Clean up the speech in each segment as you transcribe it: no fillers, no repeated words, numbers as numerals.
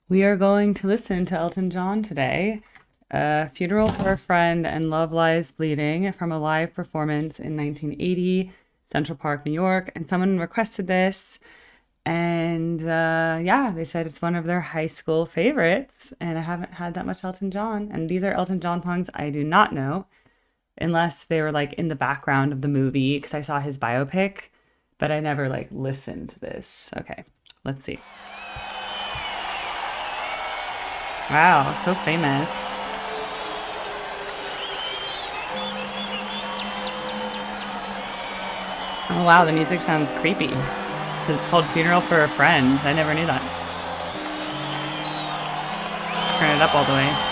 We are going to listen to Elton John today. Funeral for a Friend and Love Lies Bleeding from a live performance in 1980, Central Park, New York. And someone requested this. And yeah, they said it's one of their high school favorites. And I haven't had that much Elton John. And these are Elton John songs I do not know, unless they were like in the background of the movie, because I saw his biopic, but I never like listened to this. Okay, let's see. Wow, so famous. Oh wow, the music sounds creepy. It's called Funeral for a Friend. I never knew that. Turn it up all the way.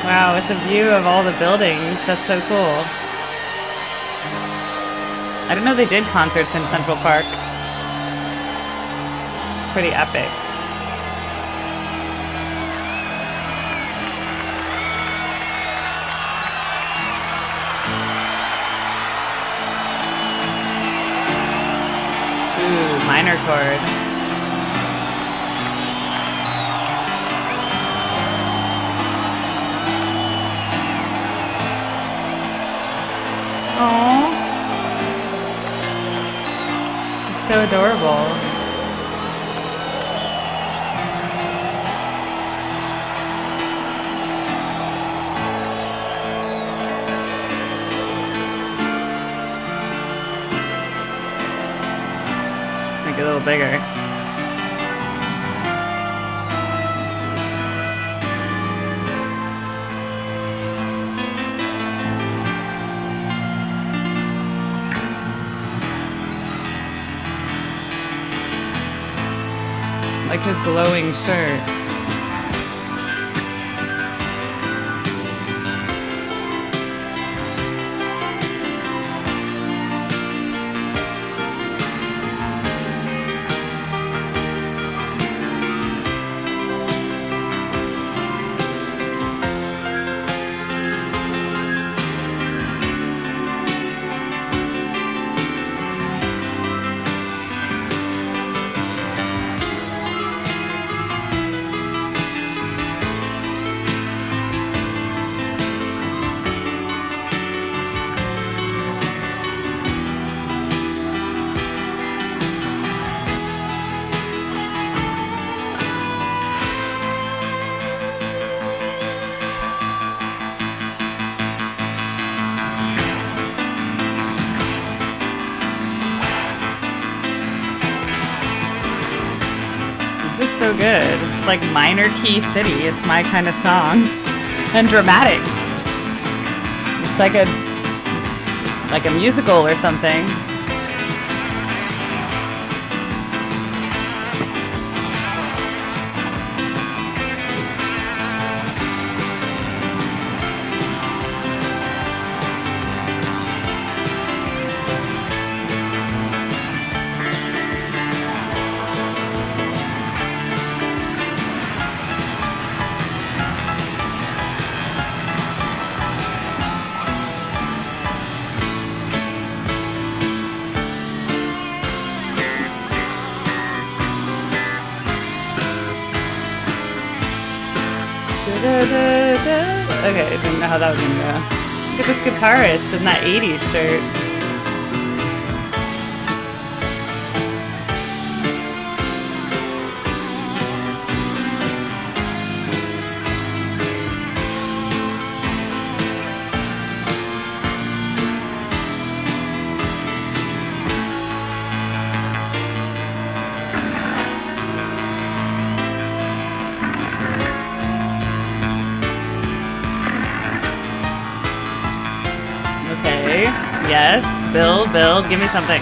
Wow, with the view of all the buildings. That's so cool. I didn't know they did concerts in Central Park. Pretty epic. Ooh, minor chord. Aww. It's so adorable. Make it a little bigger. Like his glowing shirt. Just so good. Like minor key city. It's my kind of song. And dramatic. It's like a musical or something. Okay, I didn't know how that was gonna go. Look at this guitarist in that 80s shirt. actually. Yes, build, give me something.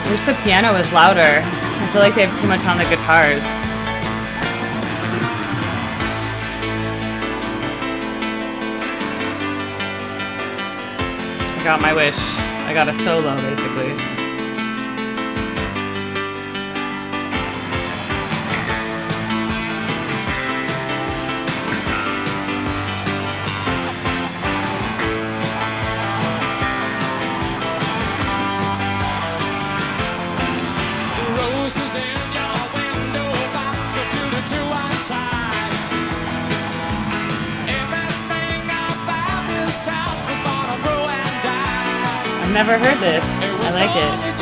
I wish the piano was louder. I feel like they have too much on the guitars. I got my wish. I got a solo, basically. Never heard this. I like it.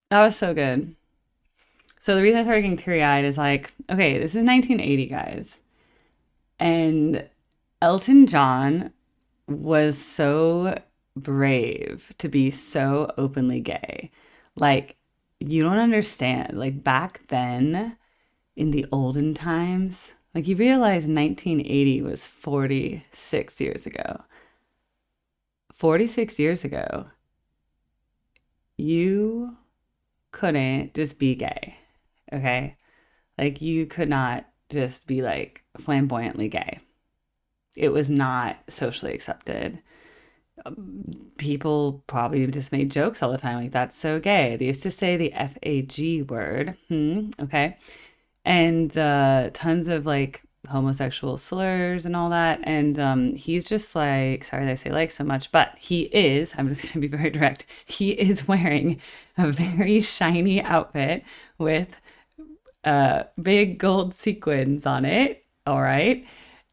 That was so good. So the reason I started getting teary eyed is like, okay, this is 1980, guys. And Elton John was so brave to be so openly gay. Like, you don't understand. Like, back then, in the olden times, like, you realize 1980 was 46 years ago. 46 years ago, you couldn't just be gay, okay? Like, you could not just be like flamboyantly gay. It was not socially accepted. People probably just made jokes all the time, like, that's so gay. They used to say the FAG word, okay? And tons of like homosexual slurs and all that. And he's just like, sorry that I say like so much, but he is, I'm just gonna be very direct, he is wearing a very shiny outfit with big gold sequins on it. All right.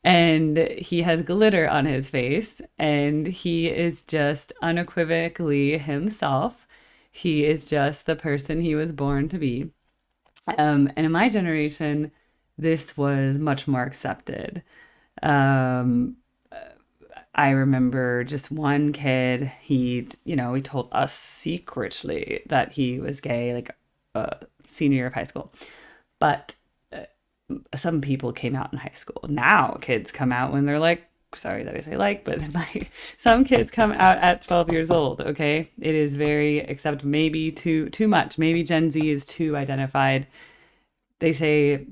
And he has glitter on his face, and he is just unequivocally himself. He is just the person he was born to be. And in my generation, this was much more accepted. Um, I remember just one kid, he told us secretly that he was gay, like senior year of high school. But some people came out in high school. Now kids come out when they're like, sorry that I say like, but some kids come out at 12 years old, okay? It is very, except maybe too much. Maybe Gen Z is too identified. They say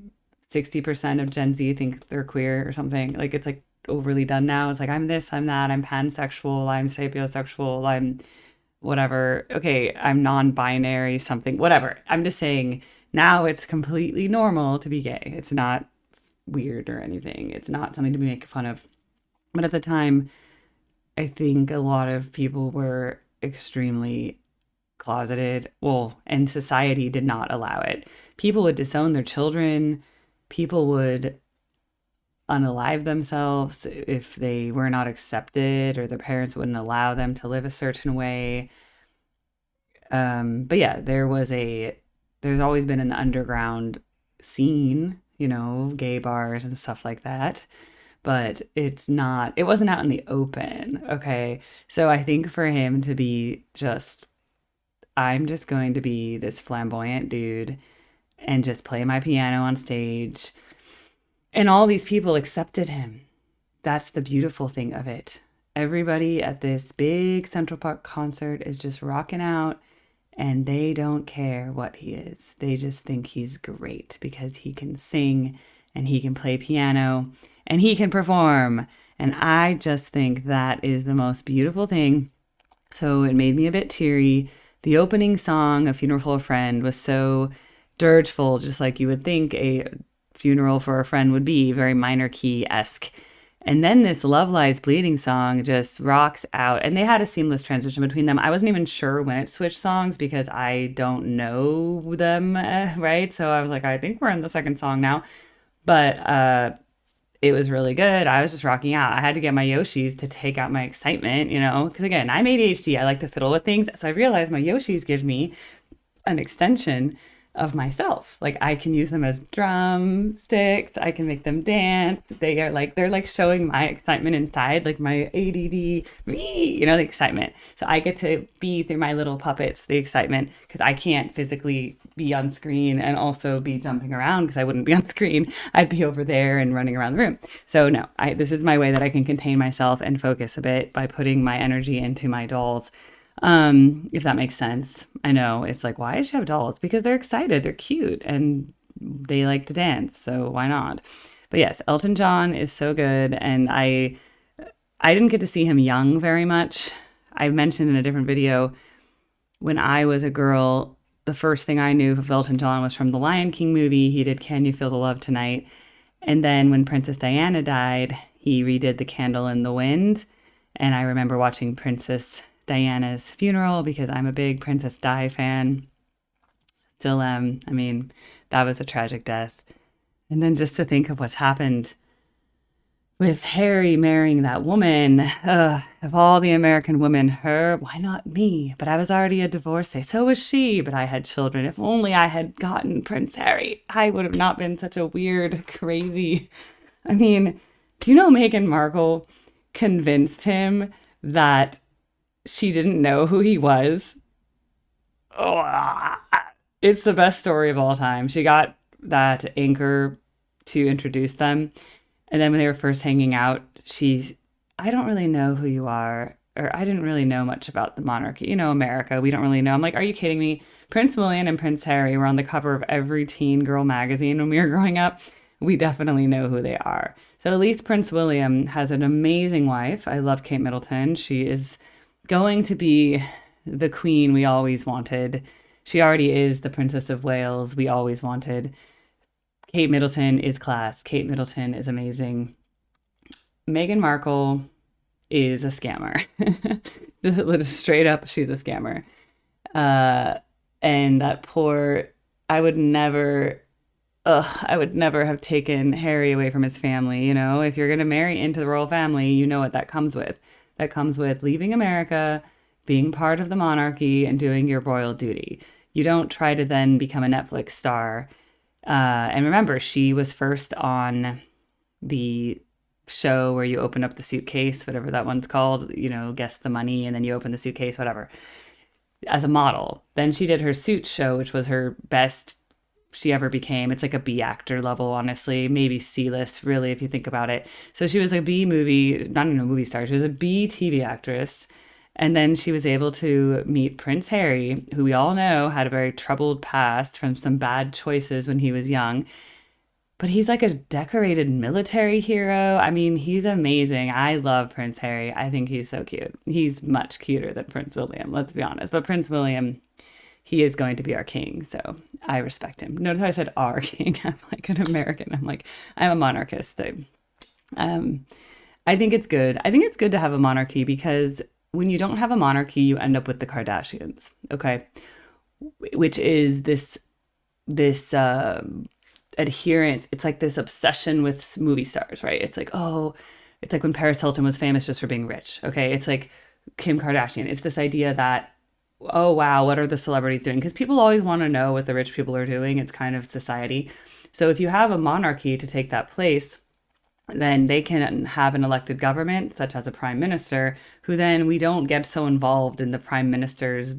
60% of Gen Z think they're queer or something. Like, it's like overly done now. It's like, I'm this, I'm that, I'm pansexual, I'm sapiosexual, I'm whatever. Okay, I'm non-binary, something, whatever. I'm just saying now it's completely normal to be gay. It's not weird or anything. It's not something to be making fun of. But at the time, I think a lot of people were extremely closeted. Well, and society did not allow it. People would disown their children. People would unalive themselves if they were not accepted, or their parents wouldn't allow them to live a certain way. But yeah, there's always been an underground scene, gay bars and stuff like that. But it wasn't out in the open. Okay. So I think for him to be just, I'm just going to be this flamboyant dude and just play my piano on stage. And all these people accepted him. That's the beautiful thing of it. Everybody at this big Central Park concert is just rocking out, and they don't care what he is. They just think he's great because he can sing and he can play piano and he can perform. And I just think that is the most beautiful thing. So it made me a bit teary. The opening song, A Funeral for a Friend, was so dirgeful, just like you would think a funeral for a friend would be, very minor key-esque. And then this Love Lies Bleeding song just rocks out. And they had a seamless transition between them. I wasn't even sure when it switched songs because I don't know them, right? So I was like, I think we're in the second song now. But it was really good. I was just rocking out. I had to get my Yoshis to take out my excitement, because again, I'm ADHD. I like to fiddle with things. So I realized my Yoshis give me an extension of myself. Like, I can use them as drumsticks. I can make them dance. They're like showing my excitement inside, like my ADD, the excitement. So I get to be through my little puppets, the excitement, because I can't physically be on screen and also be jumping around because I wouldn't be on screen. I'd be over there and running around the room. So no, this is my way that I can contain myself and focus a bit by putting my energy into my dolls. If that makes sense. I know it's like, why does she have dolls? Because they're excited, they're cute, and they like to dance, so why not? But yes, Elton John is so good, and I didn't get to see him young very much. I mentioned in a different video, when I was a girl, the first thing I knew of Elton John was from the Lion King movie. He did Can You Feel the Love Tonight? And then when Princess Diana died, he redid The Candle in the Wind. And I remember watching Princess Diana's funeral because I'm a big Princess Di fan. Still am. I mean, that was a tragic death. And then just to think of what's happened with Harry marrying that woman. Of all the American women, her, why not me? But I was already a divorcee. So was she, but I had children. If only I had gotten Prince Harry, I would have not been such a weird, crazy. I mean, do you know Meghan Markle convinced him that she didn't know who he was? Oh, it's the best story of all time. She got that anchor to introduce them. And then when they were first hanging out, I don't really know who you are. Or I didn't really know much about the monarchy. You know, America, we don't really know. I'm like, are you kidding me? Prince William and Prince Harry were on the cover of every teen girl magazine when we were growing up. We definitely know who they are. So at least Prince William has an amazing wife. I love Kate Middleton. She is going to be the queen we always wanted. She already is the Princess of Wales we always wanted. Kate Middleton is class. Kate Middleton is amazing. Meghan Markle is a scammer. Just straight up, she's a scammer. Uh, and that poor, I would never, I would never have taken Harry away from his family. You know, if you're going to marry into the royal family, you know what that comes with. That comes with leaving America, being part of the monarchy, and doing your royal duty. You don't try to then become a Netflix star. And remember, she was first on the show where you open up the suitcase, whatever that one's called, you know, guess the money, and then you open the suitcase, whatever, as a model. Then she did her Suits show, which was her best she ever became. It's like a B actor level, honestly, maybe C list, really, if you think about it. So she was a B movie, not even a movie star, she was a B TV actress. And then she was able to meet Prince Harry, who we all know had a very troubled past from some bad choices when he was young. But he's like a decorated military hero. I mean, he's amazing. I love Prince Harry. I think he's so cute. He's much cuter than Prince William, let's be honest. But Prince William, he is going to be our king. So I respect him. Notice how I said our king. I'm like an American. I'm like, I'm a monarchist. Um, I think it's good. I think it's good to have a monarchy because when you don't have a monarchy, you end up with the Kardashians, okay? Which is this adherence. It's like this obsession with movie stars, right? It's like, oh, it's like when Paris Hilton was famous just for being rich, okay? It's like Kim Kardashian. It's this idea that, oh, wow, what are the celebrities doing? Because people always want to know what the rich people are doing. It's kind of society. So if you have a monarchy to take that place, then they can have an elected government, such as a prime minister, who then we don't get so involved in the prime minister's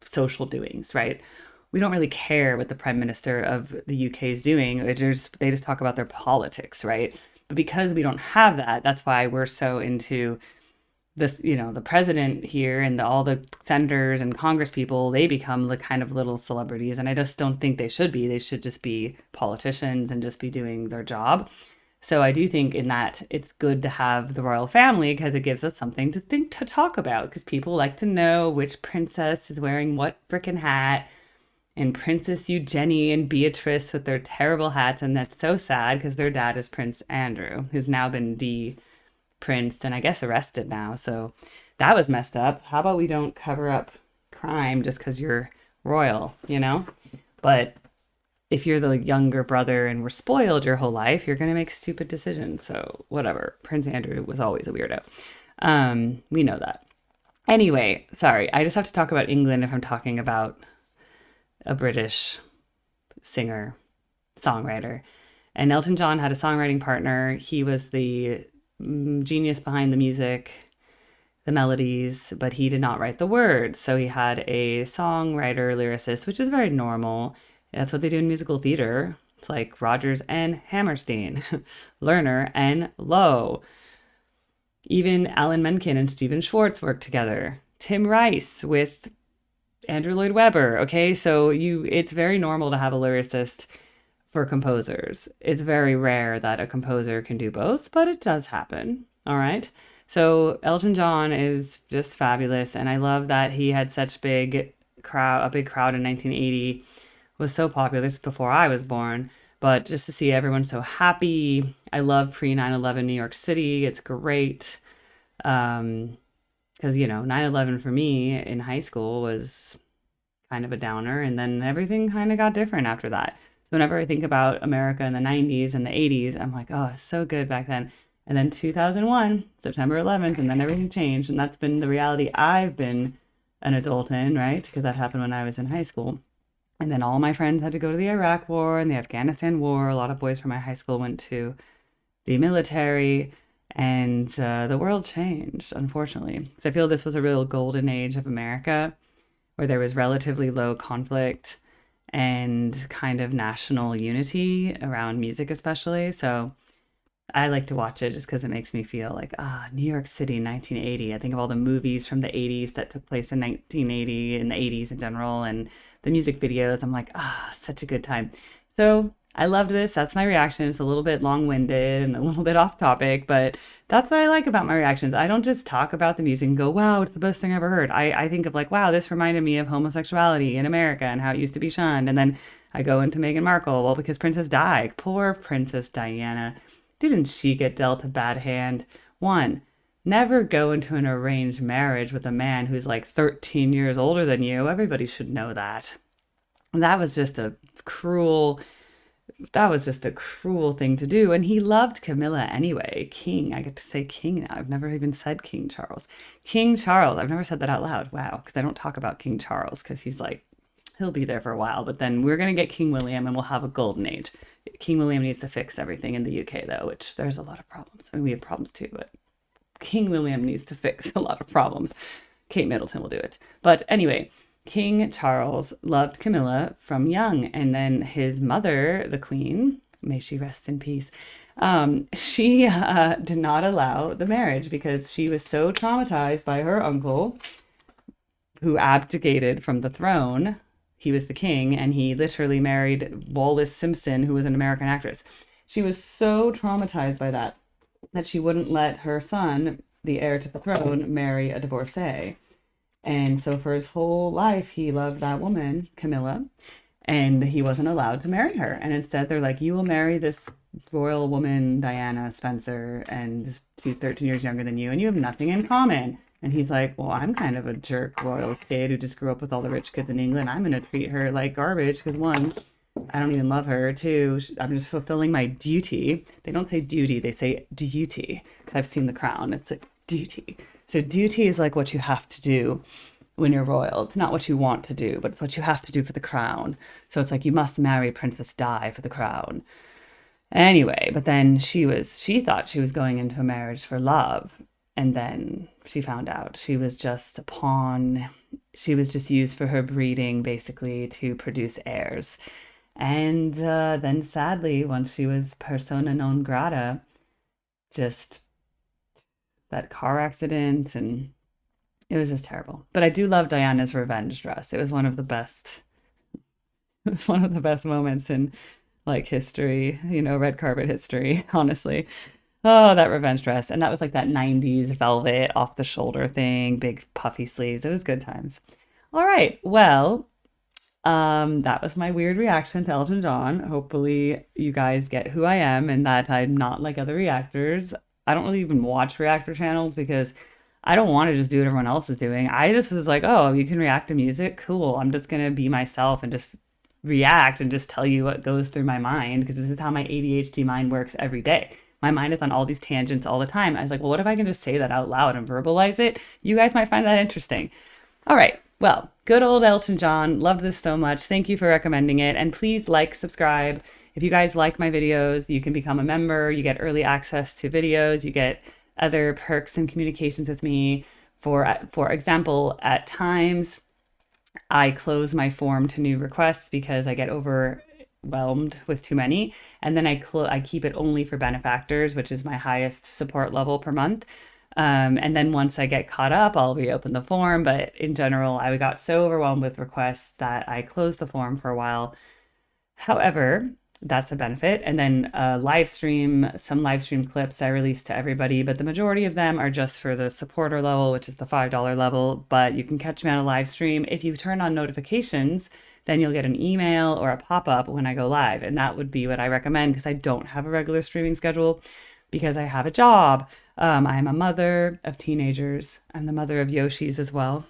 social doings, right? We don't really care what the prime minister of the UK is doing. They just talk about their politics, right? But because we don't have that, that's why we're so into this, you know, the president here and all the senators and congress people, they become the kind of little celebrities. And I just don't think they should be. They should just be politicians and just be doing their job. So I do think in that it's good to have the royal family because it gives us something to think to talk about because people like to know which princess is wearing what frickin' hat and Princess Eugenie and Beatrice with their terrible hats. And that's so sad because their dad is Prince Andrew, who's now been de-princed and I guess arrested now. So that was messed up. How about we don't cover up crime just because you're royal, you know? But if you're the younger brother and were spoiled your whole life, you're going to make stupid decisions. So whatever. Prince Andrew was always a weirdo. We know that. Anyway, sorry. I just have to talk about England if I'm talking about a British singer, songwriter. And Elton John had a songwriting partner. He was the genius behind the music, the melodies, but he did not write the words. So he had a songwriter, lyricist, which is very normal. That's what they do in musical theater. It's like Rodgers and Hammerstein, Lerner and Lowe. Even Alan Menken and Stephen Schwartz worked together. Tim Rice with Andrew Lloyd Webber. Okay, so it's very normal to have a lyricist for composers. It's very rare that a composer can do both, but it does happen. All right. So Elton John is just fabulous, and I love that he had such a big crowd in 1980. Was so popular. This is before I was born, but just to see everyone so happy. I love pre 9/11 New York City. It's great. Because, you know, 9/11 for me in high school was kind of a downer, and then everything kind of got different after that. whenever I think about America in the 90s and the 80s, I'm like, oh, it's so good back then. And then 2001, September 11th, and then everything changed. And that's been the reality I've been an adult in, right? Because that happened when I was in high school. And then all my friends had to go to the Iraq War and the Afghanistan War. A lot of boys from my high school went to the military, and the world changed, unfortunately. So I feel this was a real golden age of America where there was relatively low conflict and kind of national unity around music, especially. So I like to watch it just because it makes me feel like, New York City, 1980. I think of all the movies from the 80s that took place in 1980 and the 80s in general, and the music videos. I'm like, such a good time. So I loved this. That's my reaction. It's a little bit long-winded and a little bit off topic, but that's what I like about my reactions. I don't just talk about the music and go, wow, it's the best thing I ever heard. I think of like, wow, this reminded me of homosexuality in America and how it used to be shunned. And then I go into Meghan Markle. Well, because Princess Di, poor Princess Diana. Didn't she get dealt a bad hand? One, never go into an arranged marriage with a man who's like 13 years older than you. Everybody should know that. That was just a cruel thing to do. And he loved Camilla anyway. King, I get to say king now. I've never even said King Charles. King Charles, I've never said that out loud. Wow, because I don't talk about King Charles because he's like, he'll be there for a while. But then we're going to get King William and we'll have a golden age. King William needs to fix everything in the UK, though, which there's a lot of problems. I mean, we have problems too, but King William needs to fix a lot of problems. Kate Middleton will do it. But anyway, King Charles loved Camilla from young. And then his mother, the Queen, may she rest in peace, she did not allow the marriage because she was so traumatized by her uncle who abdicated from the throne. He was the king, and he literally married Wallis Simpson, who was an American actress. She was so traumatized by that she wouldn't let her son, the heir to the throne, marry a divorcee. And so for his whole life, he loved that woman, Camilla, and he wasn't allowed to marry her. And instead, they're like, you will marry this royal woman, Diana Spencer, and she's 13 years younger than you, and you have nothing in common. And he's like, well, I'm kind of a jerk royal kid who just grew up with all the rich kids in England. I'm going to treat her like garbage because one, I don't even love her. Two, I'm just fulfilling my duty. They don't say duty, they say duty. Because I've seen The Crown. It's like duty. So duty is like what you have to do when you're royal. It's not what you want to do, but it's what you have to do for the crown. So it's like you must marry Princess Di for the crown. Anyway, but then she thought she was going into a marriage for love. And then she found out she was just a pawn. She was just used for her breeding, basically, to produce heirs. And then sadly, once she was persona non grata, just that car accident, and it was just terrible. But I do love Diana's revenge dress. It was one of the best. It was one of the best moments in like history, red carpet history, honestly. Oh, that revenge dress. And that was like that 90s velvet off the shoulder thing, big puffy sleeves. It was good times. All right. Well, that was my weird reaction to Elton John. Hopefully you guys get who I am and that I'm not like other reactors. I don't really even watch reactor channels because I don't want to just do what everyone else is doing. I just was like, oh, you can react to music? Cool. I'm just going to be myself and just react and just tell you what goes through my mind because this is how my ADHD mind works every day. My mind is on all these tangents all the time. I was like, well, what if I can just say that out loud and verbalize it? You guys might find that interesting. All right. Well, good old Elton John. Loved this so much. Thank you for recommending it. And please like, subscribe. If you guys like my videos, you can become a member. You get early access to videos. You get other perks and communications with me. For example, at times I close my form to new requests because I get overwhelmed with too many, and then I keep it only for benefactors, which is my highest support level per month. And then once I get caught up, I'll reopen the form. But in general, I got so overwhelmed with requests that I closed the form for a while. However, that's a benefit. And then some live stream clips I release to everybody, but the majority of them are just for the supporter level, which is the $5 level. But you can catch me on a live stream. If you turn on notifications, then you'll get an email or a pop-up when I go live. And that would be what I recommend because I don't have a regular streaming schedule because I have a job. I am a mother of teenagers. I'm the mother of Yoshis as well.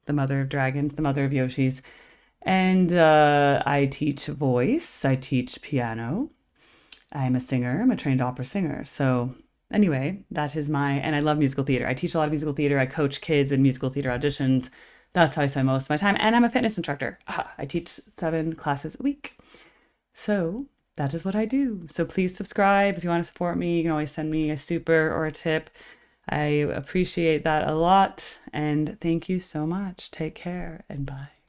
The mother of dragons, the mother of Yoshis. And I teach voice, I teach piano. I'm a singer, I'm a trained opera singer. So, anyway, that is and I love musical theater. I teach a lot of musical theater, I coach kids in musical theater auditions. That's how I spend most of my time. And I'm a fitness instructor. I teach 7 classes a week. So, that is what I do. So, please subscribe. If you want to support me, you can always send me a super or a tip. I appreciate that a lot. And thank you so much. Take care and bye.